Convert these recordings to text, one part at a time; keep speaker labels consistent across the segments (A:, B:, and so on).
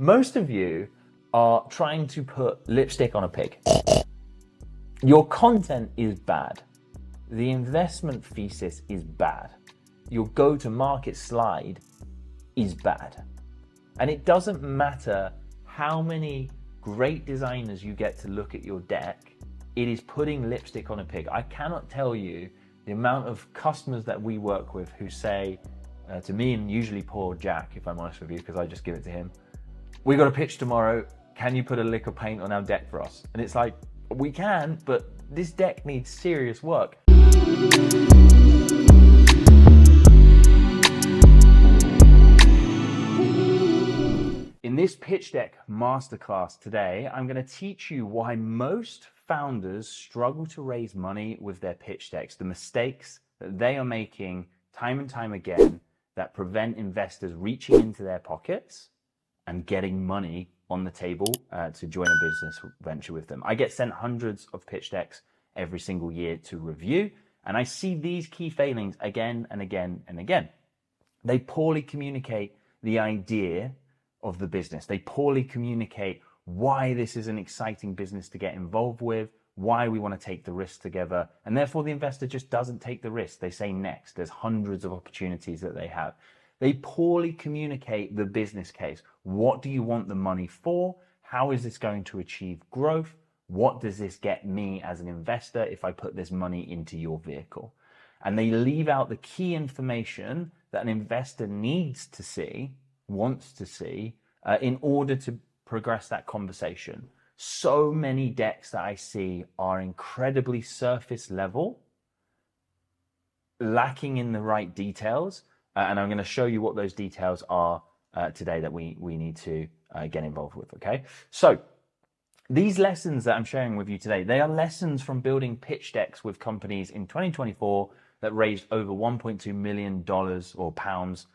A: Most of you are trying to put lipstick on a pig. Your content is bad. The investment thesis is bad. Your go-to-market slide is bad. And it doesn't matter how many great designers you get to look at your deck, it is putting lipstick on a pig. I cannot tell you the amount of customers that we work with who say to me, and usually poor Jack, if I'm honest with you, because I just give it to him, we got a pitch tomorrow, can you put a lick of paint on our deck for us? And it's like, we can, but this deck needs serious work. In this pitch deck masterclass today, I'm going to teach you why most founders struggle to raise money with their pitch decks, the mistakes that they are making time and time again that prevent investors reaching into their pockets and getting money on the table to join a business venture with them. I get sent hundreds of pitch decks every single year to review, and I see these key failings again and again and again. They poorly communicate the idea of the business. They poorly communicate why this is an exciting business to get involved with, why we want to take the risk together, and therefore the investor just doesn't take the risk. They say next. There's hundreds of opportunities that they have. They poorly communicate the business case. What do you want the money for? How is this going to achieve growth? What does this get me as an investor if I put this money into your vehicle? And they leave out the key information that an investor needs to see, wants to see, in order to progress that conversation. So many decks that I see are incredibly surface level, lacking in the right details. And I'm going to show you what those details are today that we need to get involved with, okay? So these lessons that I'm sharing with you today, they are lessons from building pitch decks with companies in 2024 that raised over $1.2 million or pounds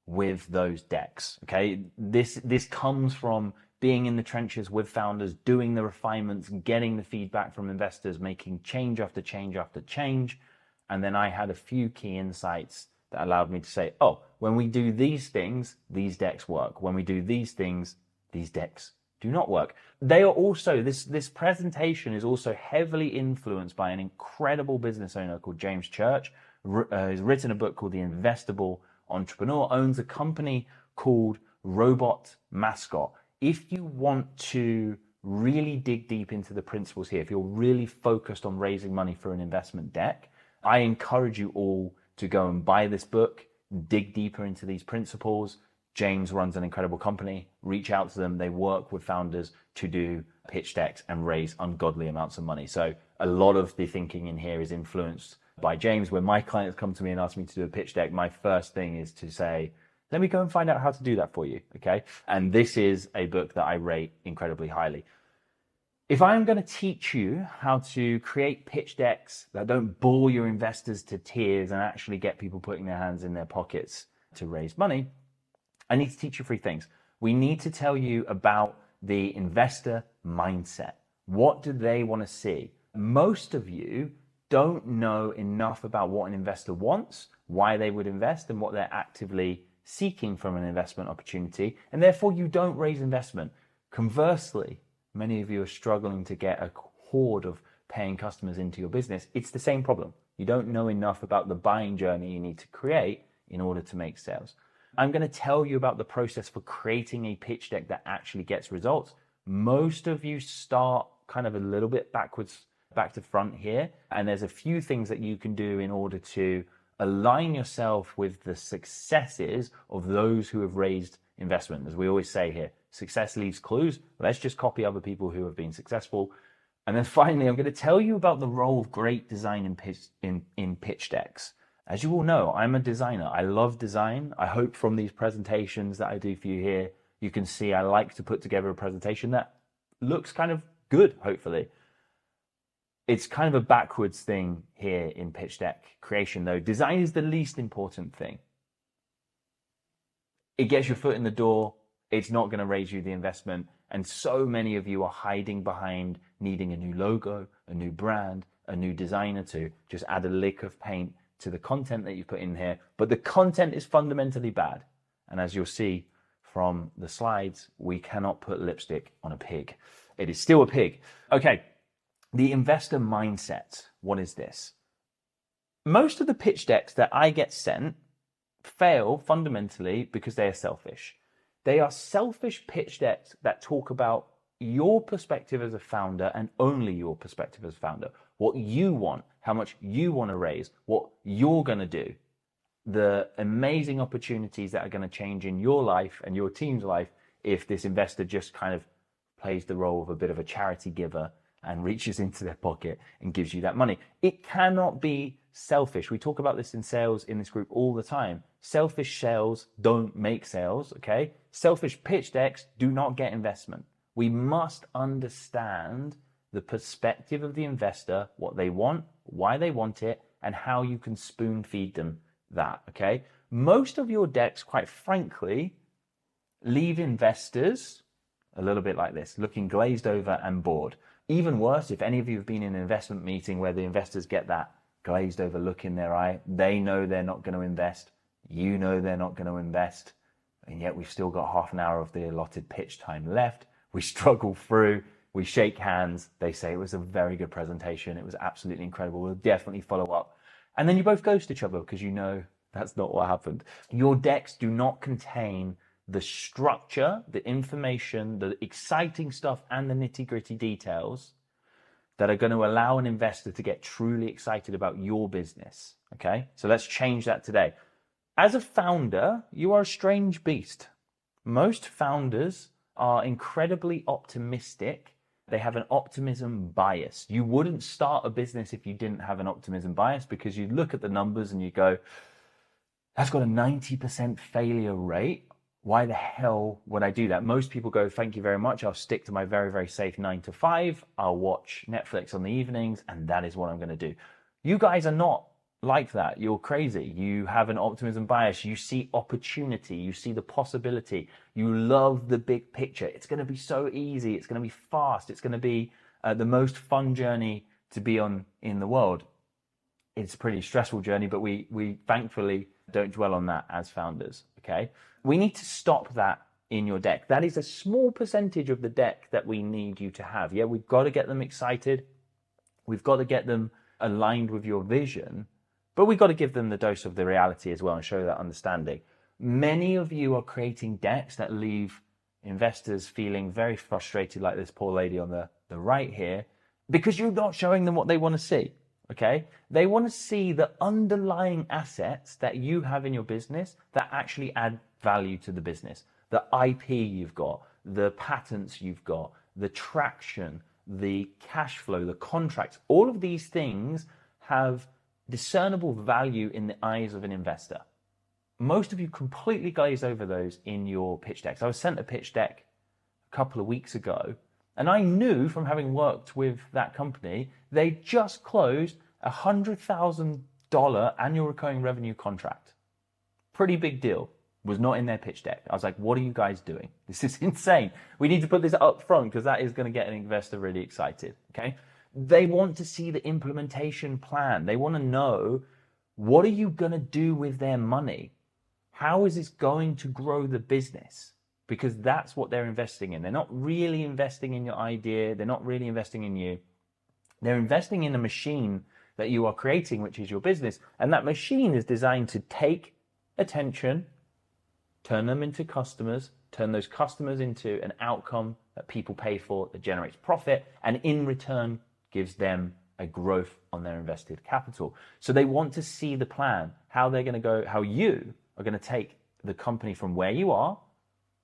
A: with those decks, okay? This comes from being in the trenches with founders, doing the refinements, getting the feedback from investors, making change after change after change. And then I had a few key insights that allowed me to say, oh, when we do these things, these decks work. When we do these things, these decks do not work. They are also, this presentation is also heavily influenced by an incredible business owner called James Church. He's written a book called The Investable Entrepreneur, owns a company called Robot Mascot. If you want to really dig deep into the principles here, if you're really focused on raising money for an investment deck, I encourage you all to go and buy this book, dig deeper into these principles. James runs an incredible company. Reach out to them. They work with founders to do pitch decks and raise ungodly amounts of money. So a lot of the thinking in here is influenced by James. When my clients come to me and ask me to do a pitch deck, my first thing is to say, let me go and find out how to do that for you, okay? And this is a book that I rate incredibly highly. If I'm going to teach you how to create pitch decks that don't bore your investors to tears and actually get people putting their hands in their pockets to raise money, I need to teach you three things. We need to tell you about the investor mindset. What do they want to see? Most of you don't know enough about what an investor wants, why they would invest, and what they're actively seeking from an investment opportunity, and therefore you don't raise investment. Conversely, many of you are struggling to get a horde of paying customers into your business. It's the same problem. You don't know enough about the buying journey you need to create in order to make sales. I'm going to tell you about the process for creating a pitch deck that actually gets results. Most of you start kind of a little bit backwards, back to front here, and there's a few things that you can do in order to align yourself with the successes of those who have raised investment. As we always say here, success leaves clues. Let's just copy other people who have been successful. And then finally, I'm going to tell you about the role of great design in pitch decks. As you all know, I'm a designer. I love design. I hope from these presentations that I do for you here, you can see I like to put together a presentation that looks kind of good, hopefully. It's kind of a backwards thing here in pitch deck creation, though. Design is the least important thing. It gets your foot in the door. It's not going to raise you the investment. And so many of you are hiding behind needing a new logo, a new brand, a new designer to just add a lick of paint to the content that you put in here. But the content is fundamentally bad. And as you'll see from the slides, we cannot put lipstick on a pig. It is still a pig. Okay, the investor mindset. What is this? Most of the pitch decks that I get sent fail fundamentally because they are selfish. They are selfish pitch decks that talk about your perspective as a founder and only your perspective as a founder. What you want, how much you want to raise, what you're going to do, the amazing opportunities that are going to change in your life and your team's life if this investor just kind of plays the role of a bit of a charity giver and reaches into their pocket and gives you that money. It cannot be selfish. We talk about this in sales in this group all the time. Selfish sales don't make sales, okay? Selfish pitch decks do not get investment. We must understand the perspective of the investor, what they want, why they want it, and how you can spoon feed them that, okay? Most of your decks, quite frankly, leave investors a little bit like this, looking glazed over and bored. Even worse, if any of you have been in an investment meeting where the investors get that glazed over look in their eye, they know they're not going to invest, you know they're not going to invest, and yet we've still got half an hour of the allotted pitch time left. We struggle through, we shake hands, they say it was a very good presentation, it was absolutely incredible, we'll definitely follow up. And then you both ghost each other because you know that's not what happened. Your decks do not contain the structure, the information, the exciting stuff, and the nitty-gritty details that are going to allow an investor to get truly excited about your business, okay? So let's change that today. As a founder, you are a strange beast. Most founders are incredibly optimistic. They have an optimism bias. You wouldn't start a business if you didn't have an optimism bias, because you look at the numbers and you go, that's got a 90% failure rate. Why the hell would I do that? Most people go, thank you very much. I'll stick to my very, very safe 9 to 5. I'll watch Netflix on the evenings, and that is what I'm going to do. You guys are not like that. You're crazy. You have an optimism bias. You see opportunity. You see the possibility. You love the big picture. It's going to be so easy. It's going to be fast. It's going to be the most fun journey to be on in the world. It's a pretty stressful journey, but we thankfully don't dwell on that as founders, okay? We need to stop that in your deck. That is a small percentage of the deck that we need you to have. Yeah, we've got to get them excited. We've got to get them aligned with your vision, but we've got to give them the dose of the reality as well and show that understanding. Many of you are creating decks that leave investors feeling very frustrated, like this poor lady on the right here, because you're not showing them what they want to see. Okay, they want to see the underlying assets that you have in your business that actually add value to the business. The IP you've got, the patents you've got, the traction, the cash flow, the contracts, all of these things have discernible value in the eyes of an investor. Most of you completely glaze over those in your pitch decks. I was sent a pitch deck a couple of weeks ago, and I knew from having worked with that company, they just closed a $100,000 annual recurring revenue contract. Pretty big deal. Was not in their pitch deck. I was like, what are you guys doing? This is insane. We need to put this up front because that is going to get an investor really excited, okay? They want to see the implementation plan. They want to know, what are you going to do with their money? How is this going to grow the business? Because that's what they're investing in. They're not really investing in your idea. They're not really investing in you. They're investing in a machine that you are creating, which is your business. And that machine is designed to take attention, turn them into customers, turn those customers into an outcome that people pay for, that generates profit, and in return gives them a growth on their invested capital. So they want to see the plan, how they're going to go, how you are going to take the company from where you are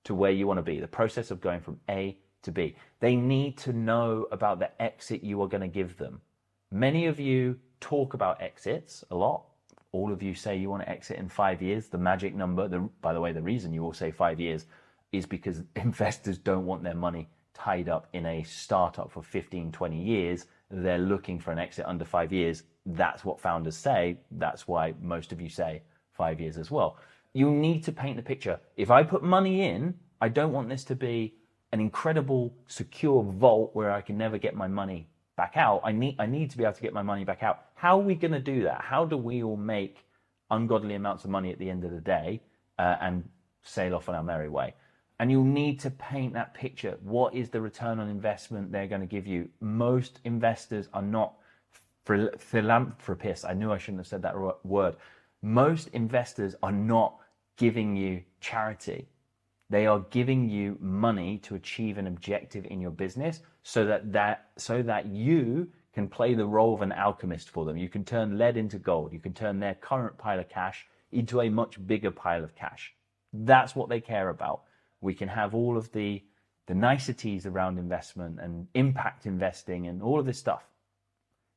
A: to where you want to be, the process of going from A to B. They need to know about the exit you are going to give them. Many of you talk about exits a lot. All of you say you want to exit in 5 years, the magic number. By the way, the reason you all say 5 years is because investors don't want their money tied up in a startup for 15, 20 years. They're looking for an exit under 5 years. That's what founders say. That's why most of you say 5 years as well. You need to paint the picture. If I put money in, I don't want this to be an incredible secure vault where I can never get my money back out. I need to be able to get my money back out. How are we going to do that? How do we all make ungodly amounts of money at the end of the day and sail off on our merry way? And you'll need to paint that picture. What is the return on investment they're going to give you? Most investors are not philanthropists. I knew I shouldn't have said that word. Most investors are not giving you charity. They are giving you money to achieve an objective in your business so that you can play the role of an alchemist for them. You can turn lead into gold. You can turn their current pile of cash into a much bigger pile of cash. That's what they care about. We can have all of the niceties around investment and impact investing and all of this stuff.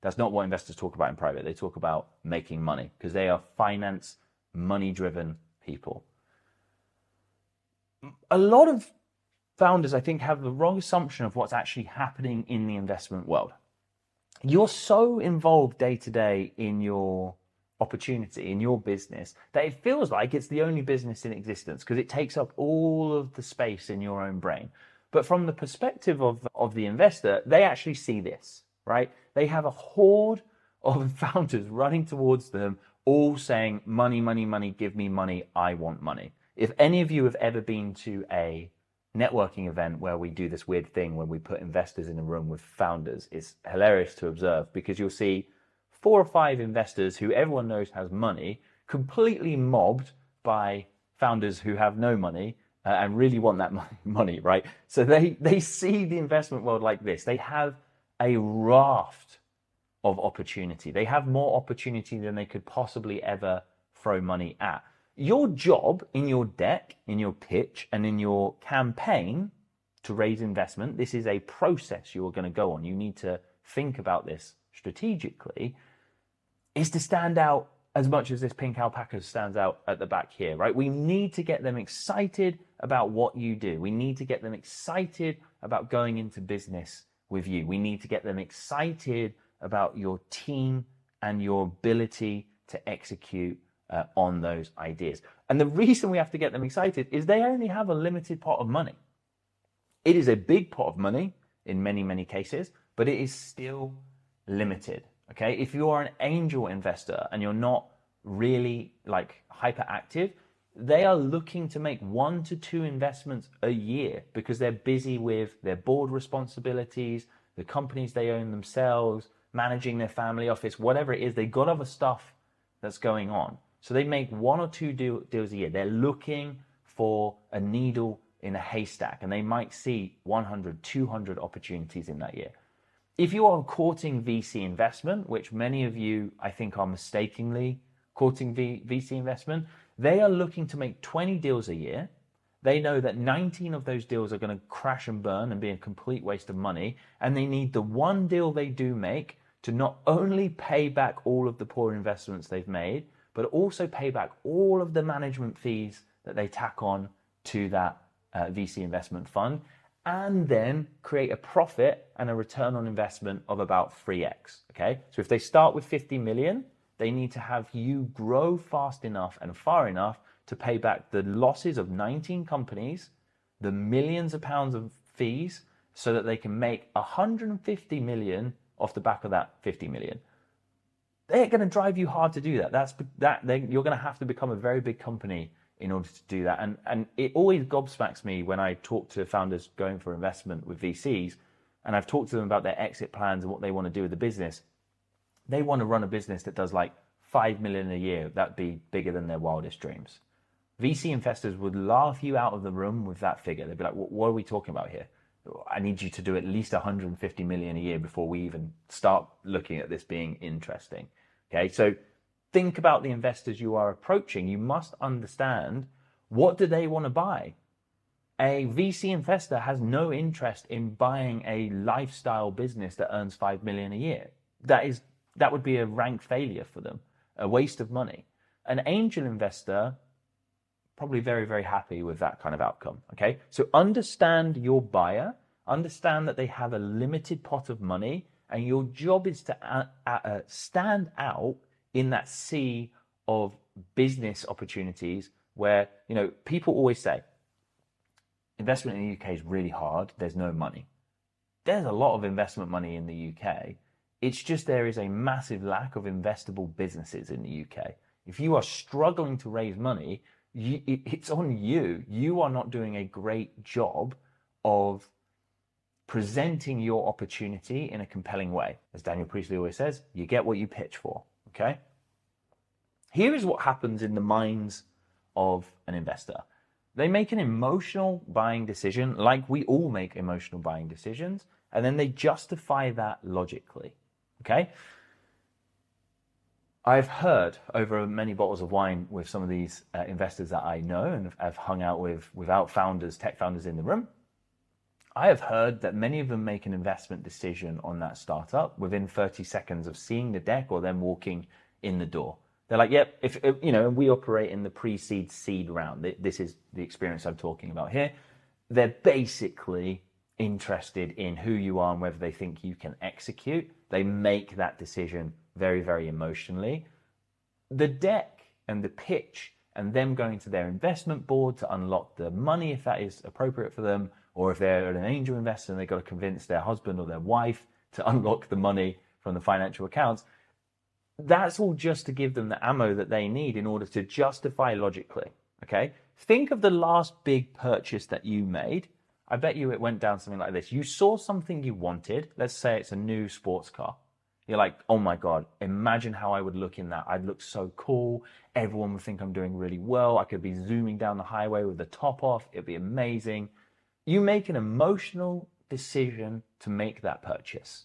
A: That's not what investors talk about in private. They talk about making money because they are finance, money-driven people. A lot of founders, I think, have the wrong assumption of what's actually happening in the investment world. You're so involved day to day in your opportunity, in your business, that it feels like it's the only business in existence because it takes up all of the space in your own brain. But from the perspective of the investor, they actually see this, right? They have a horde of founders running towards them, all saying, money, money, money, give me money, I want money. If any of you have ever been to a networking event where we do this weird thing when we put investors in a room with founders, it's hilarious to observe because you'll see 4 or 5 investors who everyone knows has money completely mobbed by founders who have no money and really want that money, right? So they see the investment world like this. They have a raft of opportunity. They have more opportunity than they could possibly ever throw money at. Your job in your deck, in your pitch, and in your campaign to raise investment, this is a process you're going to go on. You need to think about this strategically, is to stand out as much as this pink alpaca stands out at the back here, right? We need to get them excited about what you do. We need to get them excited about going into business with you. We need to get them excited about your team and your ability to execute on those ideas. And the reason we have to get them excited is they only have a limited pot of money. It is a big pot of money in many, many cases, but it is still limited. Okay, if you are an angel investor and you're not really like hyperactive, they are looking to make 1 to 2 investments a year because they're busy with their board responsibilities, the companies they own themselves, managing their family office, whatever it is. They've got other stuff that's going on. So they make 1 or 2 deals a year. They're looking for a needle in a haystack, and they might see 100, 200 opportunities in that year. If you are courting VC investment, which many of you, I think, are mistakenly courting VC investment, they are looking to make 20 deals a year. They know that 19 of those deals are going to crash and burn and be a complete waste of money, and they need the one deal they do make to not only pay back all of the poor investments they've made, but also pay back all of the management fees that they tack on to that VC investment fund, and then create a profit and a return on investment of about 3x, okay? So if they start with 50 million, they need to have you grow fast enough and far enough to pay back the losses of 19 companies, the millions of pounds of fees, so that they can make 150 million off the back of that 50 million. They're going to drive you hard to do that. You're going to have to become a very big company in order to do that. And it always gobsmacks me when I talk to founders going for investment with VCs, and I've talked to them about their exit plans and what they want to do with the business. They want to run a business that does like 5 million a year. That'd be bigger than their wildest dreams. VC investors would laugh you out of the room with that figure. They'd be like, what are we talking about here? I need you to do at least 150 million a year before we even start looking at this being interesting. Okay, so think about the investors you are approaching. You must understand, what do they want to buy? A VC investor has no interest in buying a lifestyle business that earns 5 million a year. That would be a rank failure for them, a waste of money. An angel investor, probably very, very happy with that kind of outcome. Okay, so understand your buyer, understand that they have a limited pot of money, and your job is to stand out in that sea of business opportunities where, people always say, investment in the UK is really hard, there's no money. There's a lot of investment money in the UK. It's just there is a massive lack of investable businesses in the UK. If you are struggling to raise money, it's on you. You are not doing a great job of presenting your opportunity in a compelling way. As Daniel Priestley always says, you get what you pitch for, okay? Here is what happens in the minds of an investor. They make an emotional buying decision, like we all make emotional buying decisions, and then they justify that logically, okay? I've heard over many bottles of wine with some of these investors that I know and I've hung out with without founders, tech founders in the room. I have heard that many of them make an investment decision on that startup within 30 seconds of seeing the deck or them walking in the door. They're like, yep, if you know, we operate in the pre-seed seed round. This is the experience I'm talking about here. They're basically interested in who you are and whether they think you can execute. They make that decision very, very emotionally. The deck and the pitch and them going to their investment board to unlock the money if that is appropriate for them, or if they're an angel investor and they've got to convince their husband or their wife to unlock the money from the financial accounts, that's all just to give them the ammo that they need in order to justify logically, okay? Think of the last big purchase that you made. I bet you it went down something like this. You saw something you wanted. Let's say it's a new sports car. You're like, oh my God, imagine how I would look in that. I'd look so cool. Everyone would think I'm doing really well. I could be zooming down the highway with the top off. It'd be amazing. You make an emotional decision to make that purchase.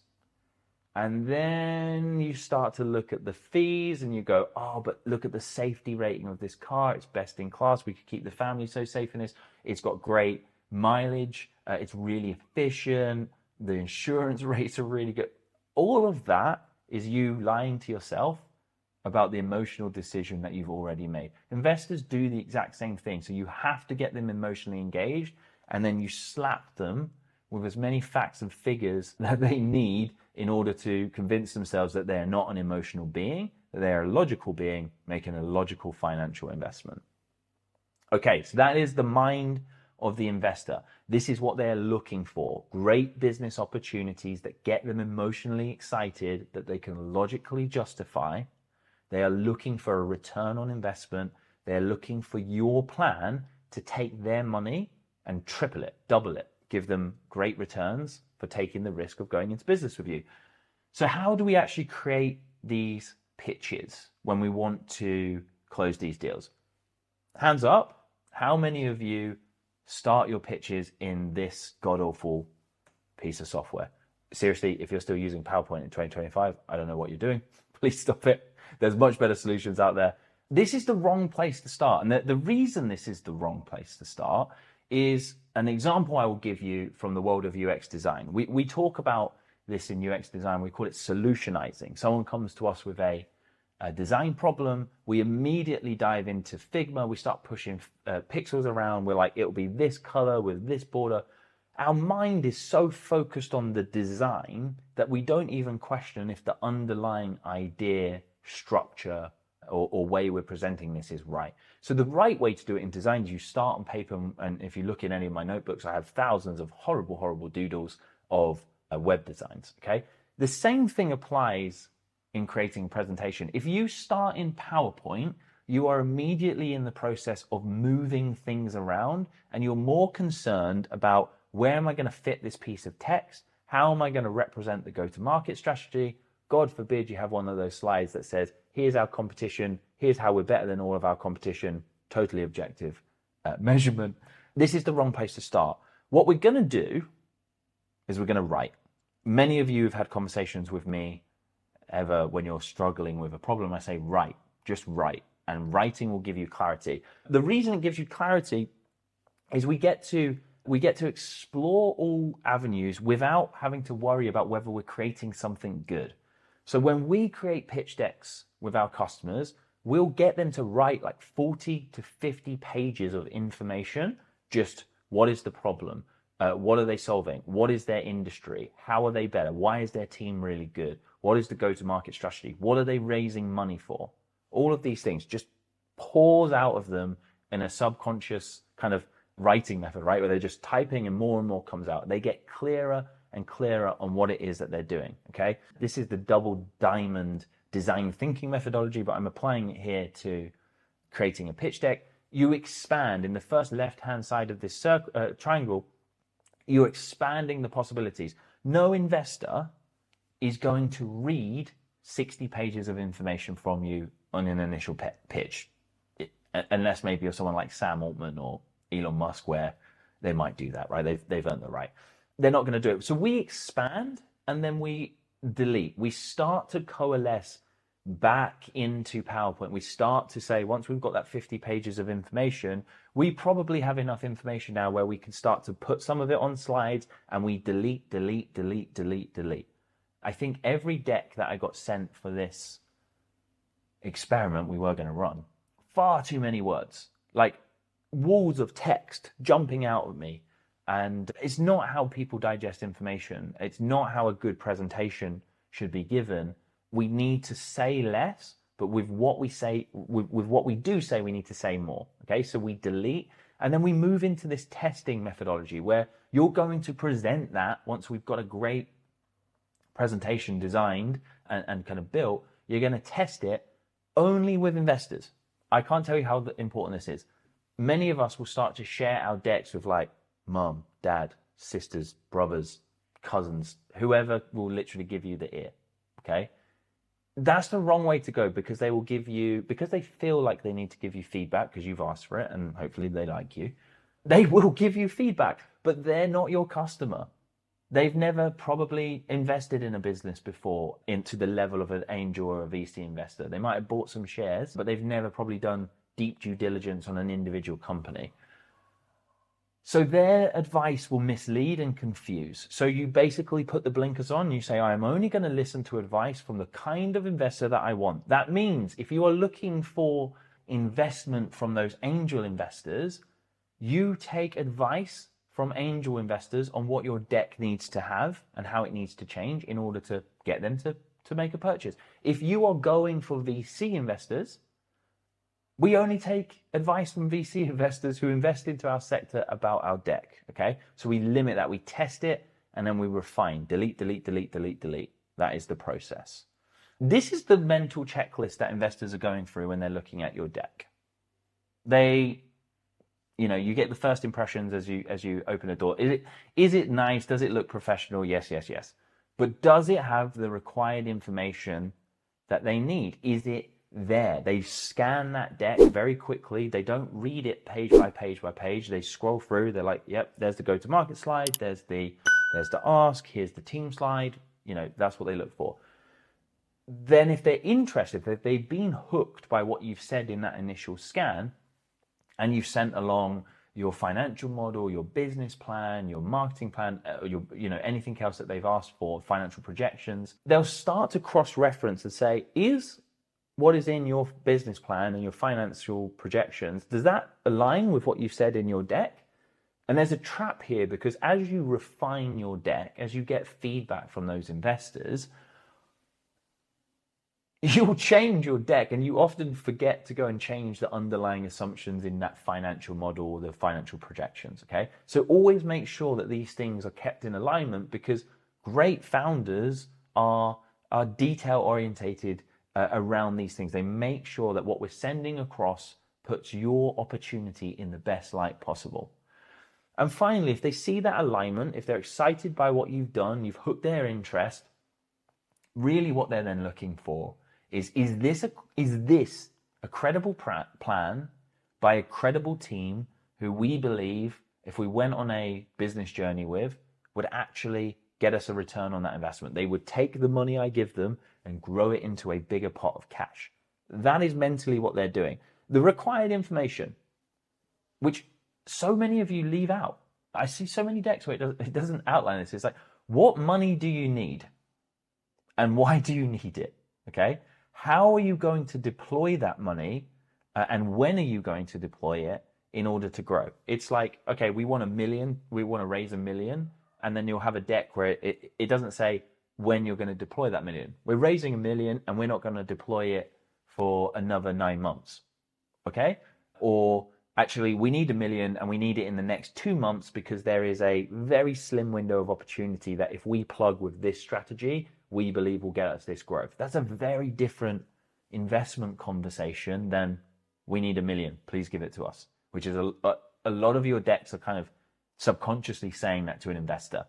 A: And then you start to look at the fees and you go, oh, but look at the safety rating of this car. It's best in class. We could keep the family so safe in this. It's got great mileage. It's really efficient. The insurance rates are really good. All of that is you lying to yourself about the emotional decision that you've already made. Investors do the exact same thing. So you have to get them emotionally engaged, and then you slap them with as many facts and figures that they need in order to convince themselves that they're not an emotional being, that they're a logical being making a logical financial investment. Okay, so that is the mind of the investor. This is what they're looking for. Great business opportunities that get them emotionally excited, that they can logically justify. They are looking for a return on investment. They're looking for your plan to take their money and triple it, double it, give them great returns for taking the risk of going into business with you. So how do we actually create these pitches when we want to close these deals? Hands up, how many of you start your pitches in this god-awful piece of software? Seriously, if you're still using PowerPoint in 2025, I don't know what you're doing. Please stop it. There's much better solutions out there. This is the wrong place to start. And the reason this is the wrong place to start is an example I will give you from the world of UX design. We talk about this in UX design. We call it solutionizing. Someone comes to us with a design problem. We immediately dive into Figma. We start pushing pixels around. We're like, it'll be this color with this border. Our mind is so focused on the design that we don't even question if the underlying idea, structure, or way we're presenting this is right. So the right way to do it in design is you start on paper, and if you look in any of my notebooks, I have thousands of horrible, horrible doodles of web designs, okay? The same thing applies in creating a presentation. If you start in PowerPoint, you are immediately in the process of moving things around, and you're more concerned about where am I going to fit this piece of text? How am I going to represent the go-to-market strategy? God forbid you have one of those slides that says, here's our competition, here's how we're better than all of our competition, totally objective measurement. This is the wrong place to start. What we're going to do is we're going to write. Many of you have had conversations with me ever when you're struggling with a problem. I say, write, just write. And writing will give you clarity. The reason it gives you clarity is we get to explore all avenues without having to worry about whether we're creating something good. So when we create pitch decks with our customers, we'll get them to write like 40 to 50 pages of information. Just what is the problem? What are they solving? What is their industry? How are they better? Why is their team really good? What is the go-to-market strategy? What are they raising money for? All of these things just pours out of them in a subconscious kind of writing method, right? Where they're just typing and more comes out. They get clearer and clearer on what it is that they're doing, okay? This is the double diamond design thinking methodology, but I'm applying it here to creating a pitch deck. you expand in the first left-hand side of this triangle, you're expanding the possibilities. No investor is going to read 60 pages of information from you on an initial pitch, unless maybe you're someone like Sam Altman or Elon Musk, where they might do that, right? They've earned the right. They're not going to do it. So we expand and then we delete. We start to coalesce back into PowerPoint. We start to say, once we've got that 50 pages of information, we probably have enough information now where we can start to put some of it on slides, and we delete. I think every deck that I got sent for this experiment we were going to run, far too many words, like walls of text jumping out at me. And it's not how people digest information. It's not how a good presentation should be given. We need to say less, but with what we say, with what we do say, we need to say more. Okay, so we delete, and then we move into this testing methodology where you're going to present that once we've got a great presentation designed and kind of built. You're going to test it only with investors. I can't tell you how important this is. Many of us will start to share our decks with like mom, dad, sisters, brothers, cousins, whoever will literally give you the ear. Okay. That's the wrong way to go, because they will give you, because they feel like they need to give you feedback because you've asked for it and hopefully they like you. They will give you feedback, but they're not your customer. They've never probably invested in a business before into the level of an angel or a VC investor. They might have bought some shares, but they've never probably done deep due diligence on an individual company. So their advice will mislead and confuse. So you basically put the blinkers on. You say, I'm only going to listen to advice from the kind of investor that I want. That means if you are looking for investment from those angel investors, you take advice from angel investors on what your deck needs to have and how it needs to change in order to get them to make a purchase. If you are going for VC investors, we only take advice from VC investors who invest into our sector about our deck, okay? So we limit that, we test it, and then we refine. Delete. That is the process. This is the mental checklist that investors are going through when they're looking at your deck. You get the first impressions as you open a door. Is it nice? Does it look professional? Yes. But does it have the required information that they need? Is it there? They scan that deck very quickly. They don't read it page by page. They scroll through. They're like, yep, there's the go-to-market slide. There's the ask. Here's the team slide. That's what they look for. Then if they're interested, if they've been hooked by what you've said in that initial scan, and you've sent along your financial model, your business plan, your marketing plan, anything else that they've asked for, financial projections, they'll start to cross-reference and say, is what is in your business plan and your financial projections, does that align with what you've said in your deck? And there's a trap here, because as you refine your deck, as you get feedback from those investors, you'll change your deck, and you often forget to go and change the underlying assumptions in that financial model or the financial projections, okay? So always make sure that these things are kept in alignment, because great founders are detail-orientated around these things. They make sure that what we're sending across puts your opportunity in the best light possible. And finally, if they see that alignment, if they're excited by what you've done, you've hooked their interest, really what they're then looking for is this a credible plan by a credible team who we believe, if we went on a business journey with, would actually get us a return on that investment. They would take the money I give them and grow it into a bigger pot of cash. That is mentally what they're doing. The required information, which so many of you leave out. I see so many decks where it doesn't outline this. It's like, what money do you need? And why do you need it? Okay? How are you going to deploy that money? And when are you going to deploy it in order to grow? It's like, okay, we want $1 million. We want to raise $1 million. And then you'll have a deck where it doesn't say when you're going to deploy that $1 million. We're raising $1 million and we're not going to deploy it for another 9 months. Okay? Or actually, we need $1 million and we need it in the next 2 months because there is a very slim window of opportunity that if we plug with this strategy, we believe will get us this growth. That's a very different investment conversation than we need 1 million, please give it to us, which is a lot of your decks are kind of subconsciously saying that to an investor.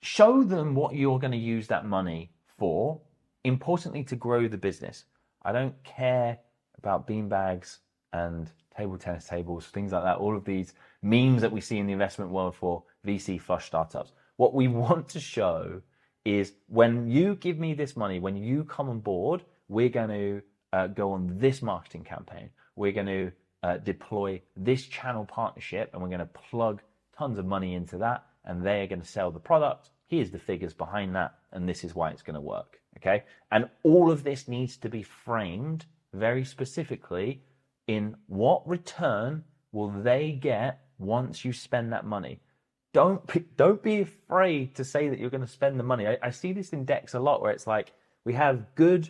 A: Show them what you're going to use that money for, importantly to grow the business. I don't care about beanbags and table tennis tables, things like that, all of these memes that we see in the investment world for VC flush startups. What we want to show is when you give me this money, when you come on board, we're going to go on this marketing campaign. We're going to deploy this channel partnership, and we're going to plug tons of money into that, and they're going to sell the product. Here's the figures behind that, and this is why it's going to work. Okay. And all of this needs to be framed very specifically in what return will they get once you spend that money. Don't be afraid to say that you're going to spend the money. I see this in decks a lot where it's like, we have good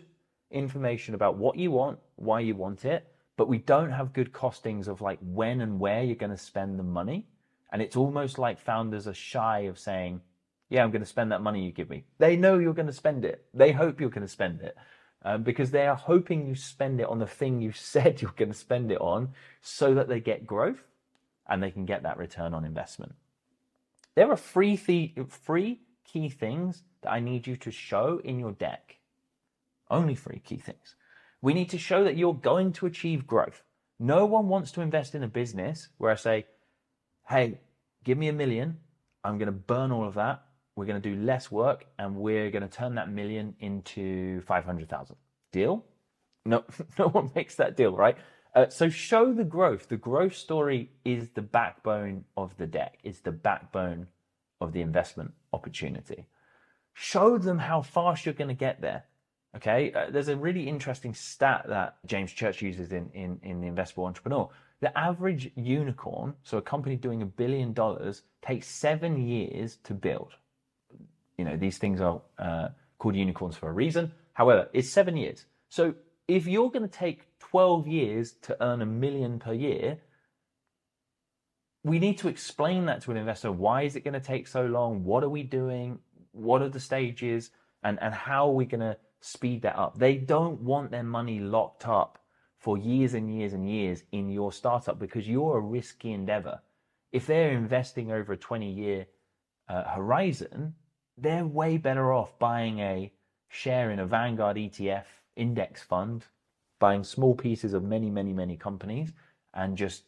A: information about what you want, why you want it, but we don't have good costings of like when and where you're going to spend the money. And it's almost like founders are shy of saying, yeah, I'm going to spend that money you give me. They know you're going to spend it. They hope you're going to spend it because they are hoping you spend it on the thing you said you're going to spend it on so that they get growth and they can get that return on investment. There are three key things that I need you to show in your deck. Only 3 key things. We need to show that you're going to achieve growth. No one wants to invest in a business where I say, hey, give me 1 million. I'm going to burn all of that. We're going to do less work and we're going to turn that 1 million into 500,000. Deal? No, no one makes that deal, right? So show the growth. The growth story is the backbone of the deck. It's the backbone of the investment opportunity. Show them how fast you're going to get there. Okay, there's a really interesting stat that James Church uses in the Investable Entrepreneur. The average unicorn, so a company doing $1 billion, takes 7 years to build. You know, these things are called unicorns for a reason. However, it's 7 years. So if you're going to take 12 years to earn $1 million per year, we need to explain that to an investor. Why is it going to take so long? What are we doing? What are the stages? And how are we going to speed that up? They don't want their money locked up for years and years and years in your startup because you're a risky endeavor. If they're investing over a 20-year horizon, they're way better off buying a share in a Vanguard ETF index fund, buying small pieces of many, many, many companies and just,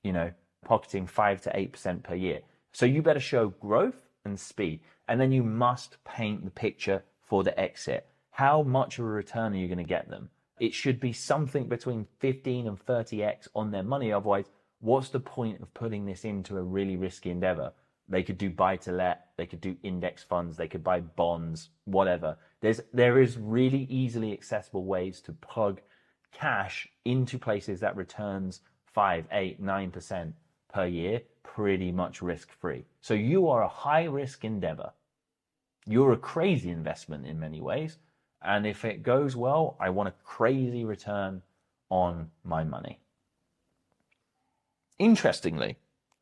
A: you know, pocketing 5 to 8% per year. So you better show growth and speed. And then you must paint the picture for the exit. How much of a return are you going to get them? It should be something between 15 and 30x on their money. Otherwise, what's the point of putting this into a really risky endeavor? They could do buy to let, they could do index funds, they could buy bonds, whatever. There is really easily accessible ways to plug cash into places that returns 5, 8, 9% per year, pretty much risk-free. So you are a high-risk endeavor. You're a crazy investment in many ways. And if it goes well, I want a crazy return on my money. Interestingly,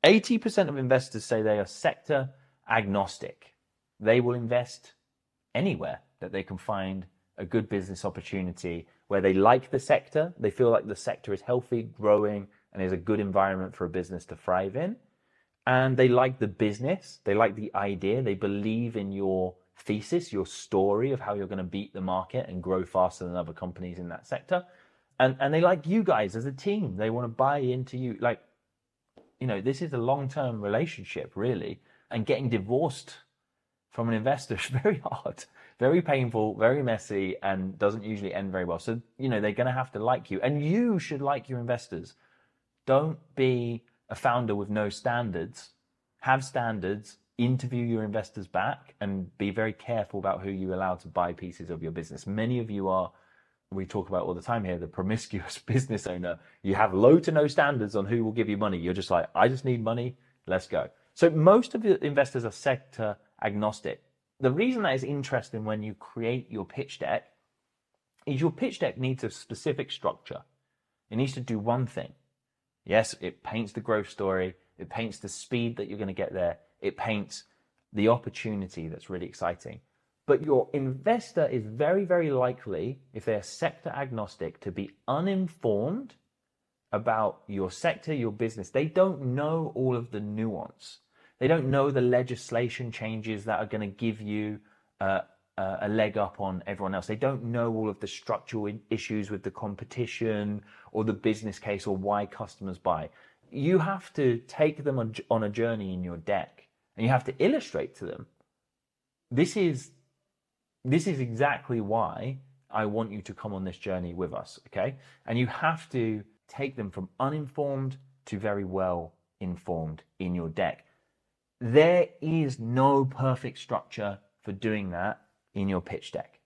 A: 80% of investors say they are sector agnostic. They will invest anywhere that they can find a good business opportunity where they like the sector, they feel like the sector is healthy, growing, and is a good environment for a business to thrive in. And they like the business, they like the idea, they believe in your thesis, your story of how you're going to beat the market and grow faster than other companies in that sector. And they like you guys as a team. They want to buy into you. Like, you know, this is a long-term relationship, really. And getting divorced from an investor is very hard, very painful, very messy, and doesn't usually end very well. So, you know, they're going to have to like you. And you should like your investors. Don't be a founder with no standards. Have standards. Interview your investors back and be very careful about who you allow to buy pieces of your business. Many of you are, we talk about all the time here, the promiscuous business owner. You have low to no standards on who will give you money. You're just like, I just need money, let's go. So most of the investors are sector agnostic. The reason that is interesting when you create your pitch deck is your pitch deck needs a specific structure. It needs to do one thing. Yes, it paints the growth story. It paints the speed that you're going to get there. It paints the opportunity that's really exciting. But your investor is very, very likely, if they're sector agnostic, to be uninformed about your sector, your business. They don't know all of the nuance. They don't know the legislation changes that are going to give you a leg up on everyone else. They don't know all of the structural issues with the competition or the business case or why customers buy. You have to take them on a journey in your deck, and you have to illustrate to them. This is exactly why I want you to come on this journey with us, okay? And you have to take them from uninformed to very well informed in your deck. There is no perfect structure for doing that in your pitch deck.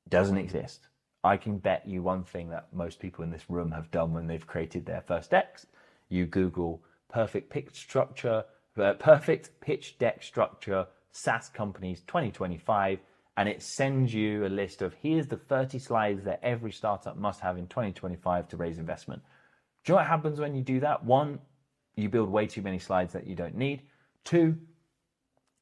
A: Doesn't exist. I can bet you one thing that most people in this room have done when they've created their first decks. You Google perfect pitch deck structure, SaaS companies 2025, and it sends you a list of here's the 30 slides that every startup must have in 2025 to raise investment. Do you know what happens when you do that? One, you build way too many slides that you don't need. Two,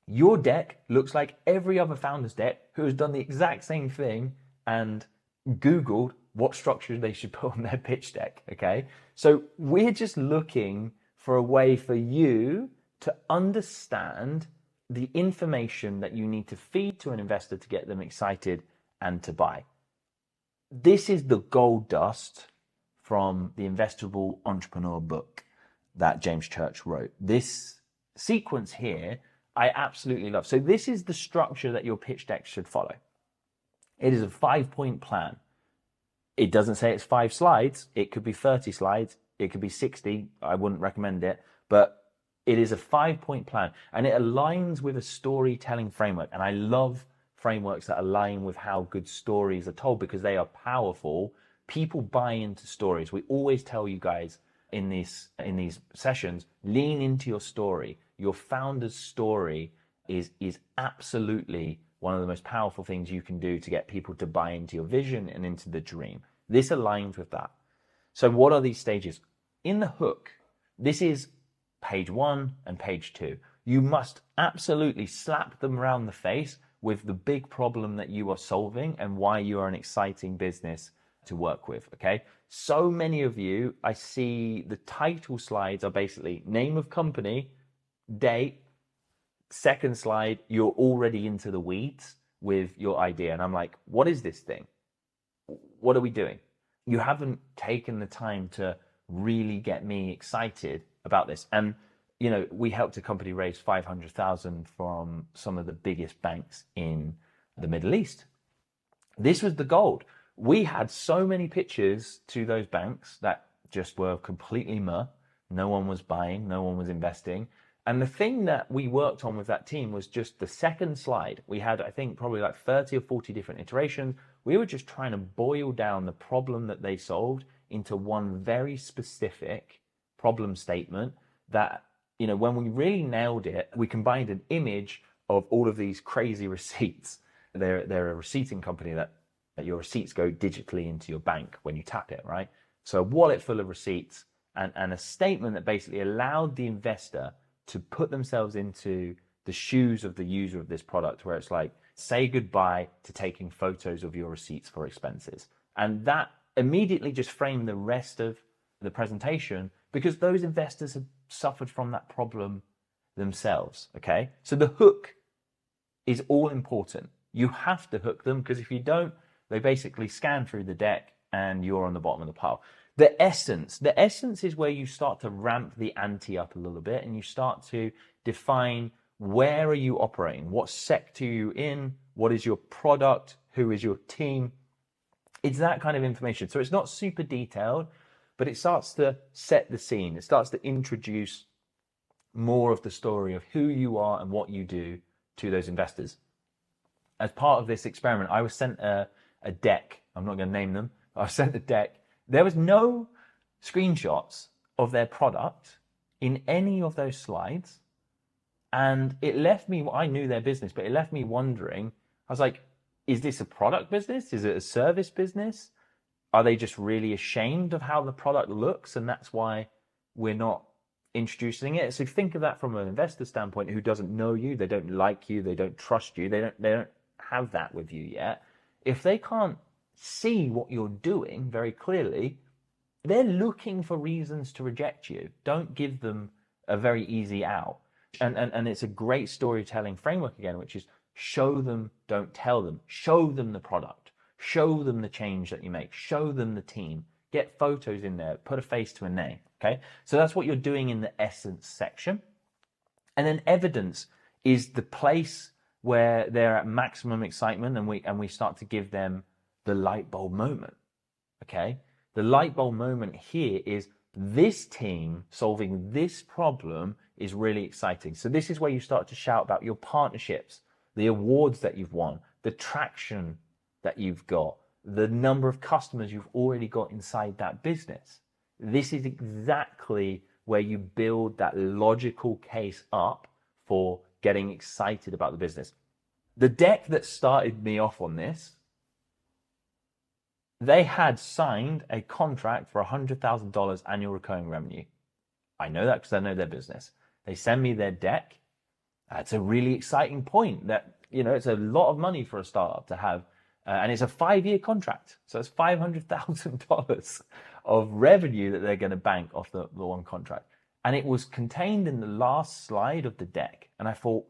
A: your deck looks like every other founder's deck who has done the exact same thing and Googled what structure they should put on their pitch deck, okay? So we're just looking for a way for you to understand the information that you need to feed to an investor to get them excited and to buy. This is the gold dust from the Investable Entrepreneur book that James Church wrote. This sequence here, I absolutely love. So this is the structure that your pitch deck should follow. It is a 5-point plan. It doesn't say it's 5 slides. It could be 30 slides. It could be 60. I wouldn't recommend it, but it is a 5-point plan, and it aligns with a storytelling framework. And I love frameworks that align with how good stories are told because they are powerful. People buy into stories. We always tell you guys in these sessions, lean into your story. Your founder's story is absolutely one of the most powerful things you can do to get people to buy into your vision and into the dream. This aligns with that. So what are these stages? In the hook, this is page 1 and page 2. You must absolutely slap them around the face with the big problem that you are solving and why you are an exciting business to work with, okay? So many of you, I see the title slides are basically name of company, date, second slide, you're already into the weeds with your idea. And I'm like, what is this thing? What are we doing? You haven't taken the time to really get me excited about this. And, you know, we helped a company raise 500,000 from some of the biggest banks in the Middle East. This was the gold. We had so many pitches to those banks that just were completely no one was buying, no one was investing. And the thing that we worked on with that team was just the second slide. We had, I think, probably like 30 or 40 different iterations. We were just trying to boil down the problem that they solved into one very specific problem statement that, you know, when we really nailed it, we combined an image of all of these crazy receipts. They're a receipting company that your receipts go digitally into your bank when you tap it, right? So a wallet full of receipts and a statement that basically allowed the investor to put themselves into the shoes of the user of this product, where it's like, say goodbye to taking photos of your receipts for expenses. And that immediately just framed the rest of the presentation because those investors have suffered from that problem themselves, okay? So the hook is all important. You have to hook them because if you don't, they basically scan through the deck and you're on the bottom of the pile. The essence is where you start to ramp the ante up a little bit and you start to define where are you operating, what sector are you in, what is your product, who is your team. It's that kind of information. So it's not super detailed, but it starts to set the scene. It starts to introduce more of the story of who you are and what you do to those investors. As part of this experiment, I was sent a deck. I'm not going to name them. I was sent a deck. There was no screenshots of their product in any of those slides. And it left me, I knew their business, but it left me wondering, I was like, is this a product business? Is it a service business? Are they just really ashamed of how the product looks? And that's why we're not introducing it. So think of that from an investor standpoint who doesn't know you, they don't like you, they don't trust you, they don't have that with you yet, if they can't see what you're doing very clearly, they're looking for reasons to reject you. Don't give them a very easy out. And it's a great storytelling framework again, which is show them, don't tell them. Show them the product. Show them the change that you make. Show them the team. Get photos in there. Put a face to a name. Okay? So that's what you're doing in the essence section. And then evidence is the place where they're at maximum excitement, and we start to give them the light bulb moment. Okay? The light bulb moment here is this team solving this problem is really exciting. So this is where you start to shout about your partnerships, the awards that you've won, the traction that you've got, the number of customers you've already got inside that business. This is exactly where you build that logical case up for getting excited about the business. The deck that started me off on this, they had signed a contract for $100,000 annual recurring revenue. I know that because I know their business. They send me their deck. That's a really exciting point that, it's a lot of money for a startup to have. And it's a 5-year contract. So it's $500,000 of revenue that they're going to bank off the one contract. And it was contained in the last slide of the deck. And I thought,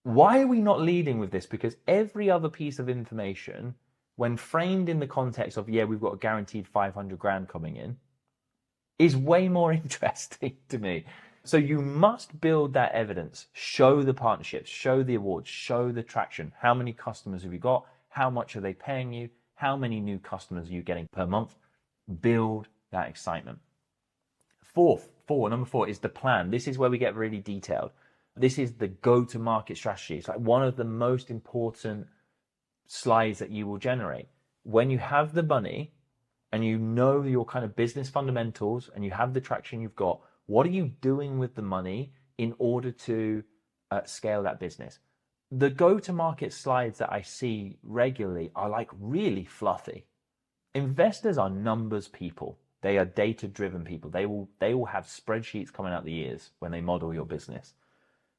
A: why are we not leading with this? Because every other piece of information, when framed in the context of, we've got a guaranteed 500 grand coming in, is way more interesting to me. So you must build that evidence, show the partnerships, show the awards, show the traction. How many customers have you got? How much are they paying you? How many new customers are you getting per month? Build that excitement. Number four is the plan. This is where we get really detailed. This is the go-to-market strategy. It's like one of the most important slides that you will generate. When you have the money and you know your kind of business fundamentals and you have the traction you've got, what are you doing with the money in order to scale that business? The go-to-market slides that I see regularly are like really fluffy. Investors are numbers people. They are data-driven people. They will have spreadsheets coming out the ears when they model your business.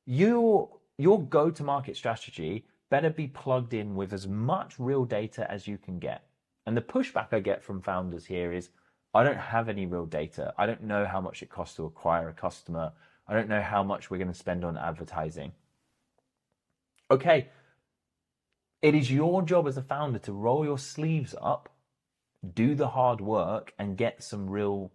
A: Your go-to-market strategy better be plugged in with as much real data as you can get. And the pushback I get from founders here is, I don't have any real data. I don't know how much it costs to acquire a customer. I don't know how much we're going to spend on advertising. Okay, it is your job as a founder to roll your sleeves up, do the hard work, and get some real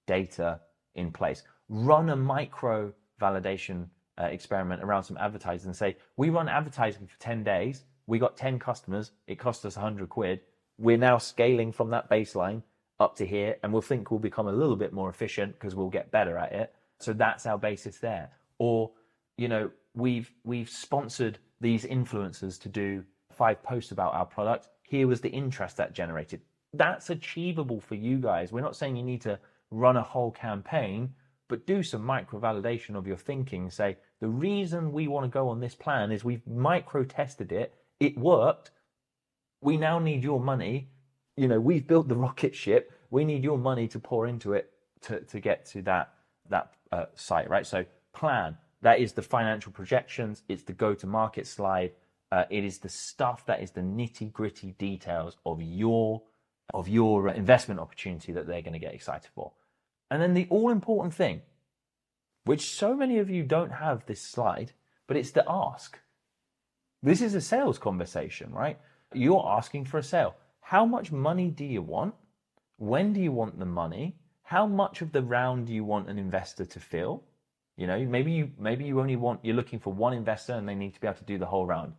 A: data in place. Run a micro validation experiment around some advertising and say, we run advertising for 10 days. We got 10 customers. It cost us 100 quid. We're now scaling from that baseline up to here, and we'll think we'll become a little bit more efficient because we'll get better at it. So that's our basis there. Or, we've sponsored these influencers to do 5 posts about our product. Here was the interest that generated. That's achievable for you guys. We're not saying you need to run a whole campaign, but do some micro validation of your thinking. Say, the reason we want to go on this plan is we've micro tested it. It worked. We now need your money. We've built the rocket ship. We need your money to pour into it to get to that site, right? So plan. That is the financial projections. It's the go-to-market slide. It is the stuff that is the nitty-gritty details of your investment opportunity that they're going to get excited for. And then the all-important thing, which so many of you don't have this slide, but it's the ask. This is a sales conversation, right? You're asking for a sale. How much money do you want? When do you want the money? How much of the round do you want an investor to fill? Maybe you're looking for one investor and they need to be able to do the whole round.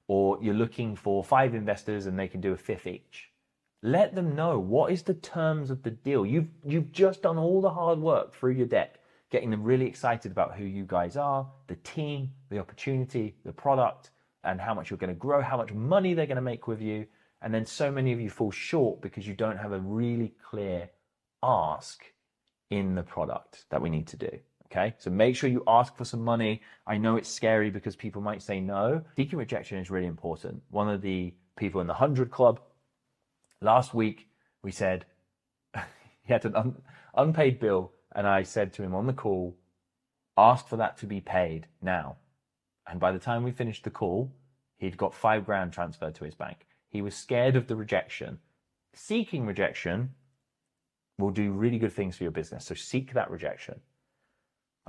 A: Or you're looking for 5 investors and they can do a fifth each. Let them know what is the terms of the deal. You've just done all the hard work through your deck, getting them really excited about who you guys are, the team, the opportunity, the product, and how much you're going to grow, how much money they're going to make with you. And then so many of you fall short because you don't have a really clear ask in the product that we need to do. Okay, so make sure you ask for some money. I know it's scary because people might say no. Seeking rejection is really important. One of the people in the 100 Club, last week, we said he had an unpaid bill, and I said to him on the call, ask for that to be paid now. And by the time we finished the call, He'd got $5,000 transferred to his bank. He was scared of the rejection. Seeking rejection will do really good things for your business. So seek that rejection.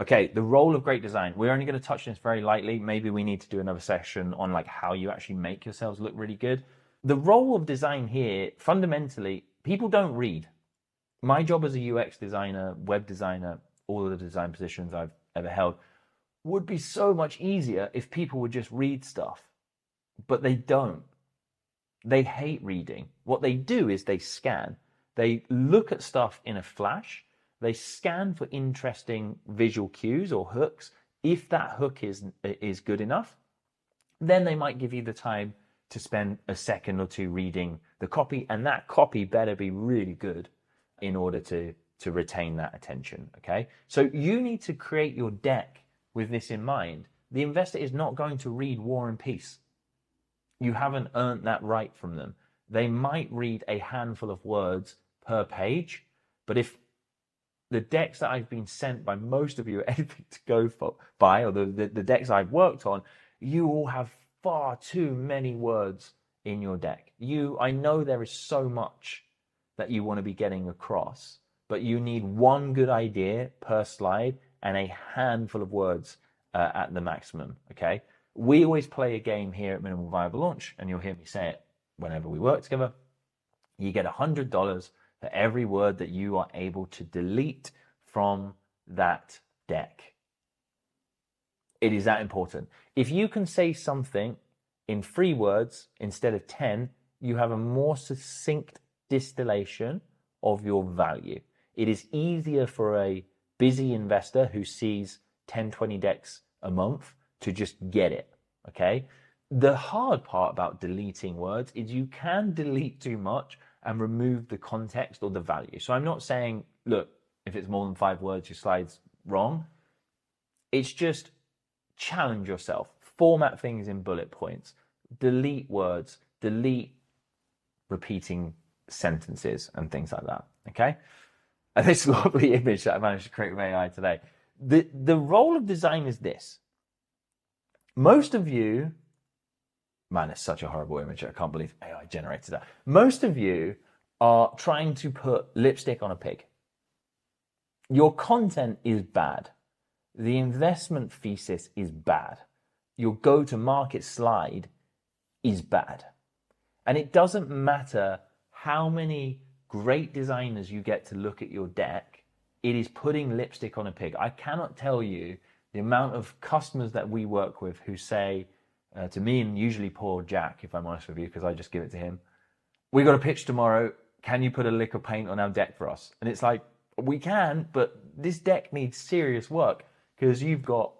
A: Okay, the role of great design. We're only going to touch this very lightly. Maybe we need to do another session on like how you actually make yourselves look really good. The role of design here, fundamentally, people don't read. My job as a UX designer, web designer, all of the design positions I've ever held would be so much easier if people would just read stuff. But they don't. They hate reading. What they do is they scan. They look at stuff in a flash. They scan for interesting visual cues or hooks. If that hook is good enough, then they might give you the time to spend a second or two reading the copy, and that copy better be really good in order to retain that attention, okay? So you need to create your deck with this in mind. The investor is not going to read War and Peace. You haven't earned that right from them. They might read a handful of words per page, but if the decks that I've been sent by most of you are anything to go by, or the decks I've worked on, you all have far too many words in your deck. I know there is so much that you want to be getting across, but you need one good idea per slide and a handful of words at the maximum, okay? We always play a game here at Minimal Viable Launch, and you'll hear me say it whenever we work together. You get $100 for every word that you are able to delete from that deck. It is that important. If you can say something in 3 words instead of 10, you have a more succinct distillation of your value. It is easier for a busy investor who sees 10, 20 decks a month to just get it, okay? The hard part about deleting words is you can delete too much and remove the context or the value. So I'm not saying, look, if it's more than 5 words, your slide's wrong. It's just challenge yourself. Format things in bullet points. Delete words. Delete repeating sentences and things like that, okay? And this lovely image that I managed to create with AI today. The role of design is this. Most of you, man, it's such a horrible image. I can't believe AI generated that. Most of you are trying to put lipstick on a pig. Your content is bad. The investment thesis is bad. Your go-to-market slide is bad. And it doesn't matter how many great designers you get to look at your deck, it is putting lipstick on a pig. I cannot tell you the amount of customers that we work with who say to me, and usually poor Jack, if I'm honest with you, because I just give it to him, we got a pitch tomorrow, can you put a lick of paint on our deck for us? And it's like, we can, but this deck needs serious work because you've got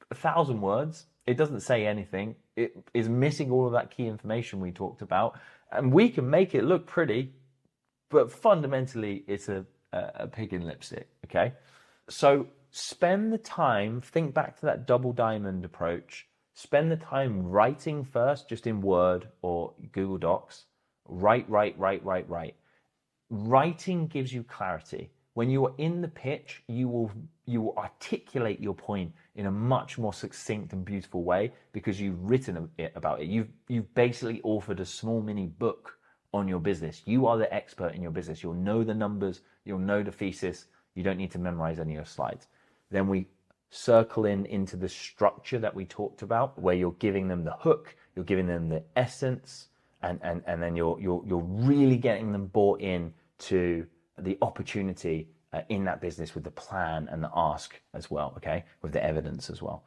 A: 1,000 words. It doesn't say anything. It is missing all of that key information we talked about. And we can make it look pretty, but fundamentally it's a pig in lipstick, okay? So spend the time, think back to that double diamond approach. Spend the time writing first, just in Word or Google Docs. Write. Writing gives you clarity. When you are in the pitch, you will articulate your point in a much more succinct and beautiful way because you've written about it. You've basically authored a small mini book on your business. You are the expert in your business. You'll know the numbers. You'll know the thesis. You don't need to memorize any of your slides. Then we circle into the structure that we talked about, where you're giving them the hook, you're giving them the essence, and then you're really getting them bought in to the opportunity in that business with the plan and the ask as well, okay, with the evidence as well.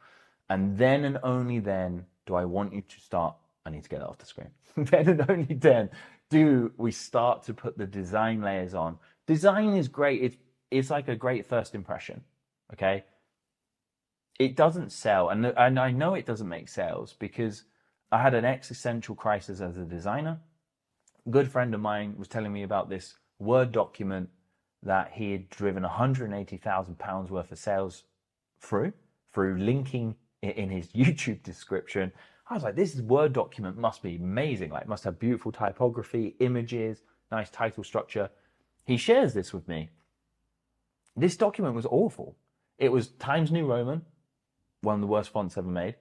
A: And then and only then do I want you to start, I need to get that off the screen. Then and only then do we start to put the design layers on. Design is great. It's like a great first impression, okay? It doesn't sell, and I know it doesn't make sales because I had an existential crisis as a designer. A good friend of mine was telling me about this Word document that he had driven £180,000 worth of sales through linking it in his YouTube description. I was like, this Word document must be amazing. Like, it must have beautiful typography, images, nice title structure. He shares this with me. This document was awful. It was Times New Roman, one of the worst fonts ever made.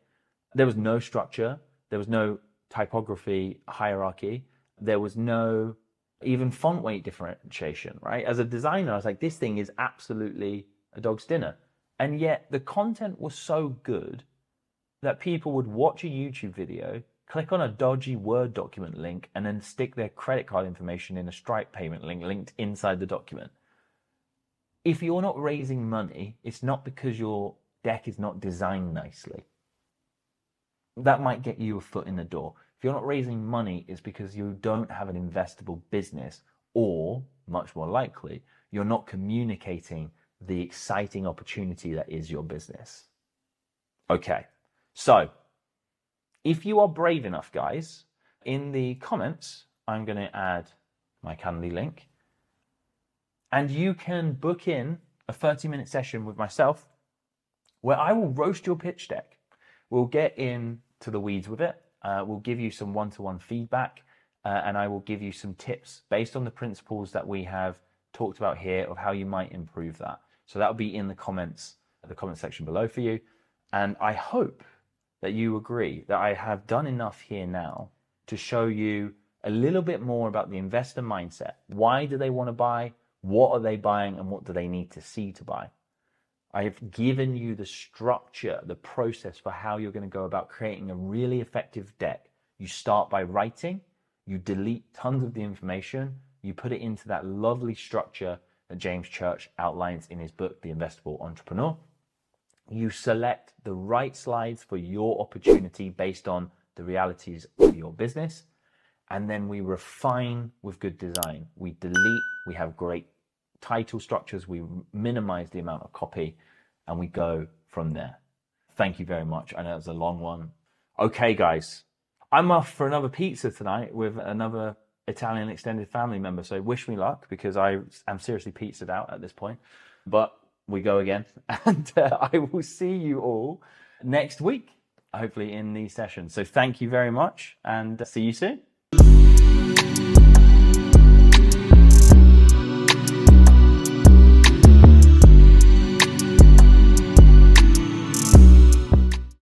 A: There was no structure. There was no typography hierarchy. There was no even font weight differentiation, right? As a designer, I was like, this thing is absolutely a dog's dinner. And yet the content was so good that people would watch a YouTube video, click on a dodgy Word document link, and then stick their credit card information in a Stripe payment link linked inside the document. If you're not raising money, it's not because your deck is not designed nicely. That might get you a foot in the door. If you're not raising money, it's because you don't have an investable business, or much more likely, you're not communicating the exciting opportunity that is your business. Okay, so if you are brave enough, guys, in the comments, I'm going to add my Calendly link, and you can book in a 30-minute session with myself where I will roast your pitch deck. We'll get into the weeds with it. We'll give you some one-to-one feedback, and I will give you some tips based on the principles that we have talked about here of how you might improve that. So that will be in the comments, the comment section below for you. And I hope that you agree that I have done enough here now to show you a little bit more about the investor mindset. Why do they want to buy? What are they buying? And what do they need to see to buy? I have given you the structure, the process for how you're going to go about creating a really effective deck. You start by writing, you delete tons of the information, you put it into that lovely structure that James Church outlines in his book, The Investable Entrepreneur. You select the right slides for your opportunity based on the realities of your business. And then we refine with good design. We delete, we have great title structures, we minimize the amount of copy, and we go from there. Thank you very much. I know it's a long one. Okay, guys, I'm off for another pizza tonight with another Italian extended family member. So wish me luck, because I am seriously pizzaed out at this point. But we go again, and I will see you all next week, hopefully in these sessions. So thank you very much, and see you soon.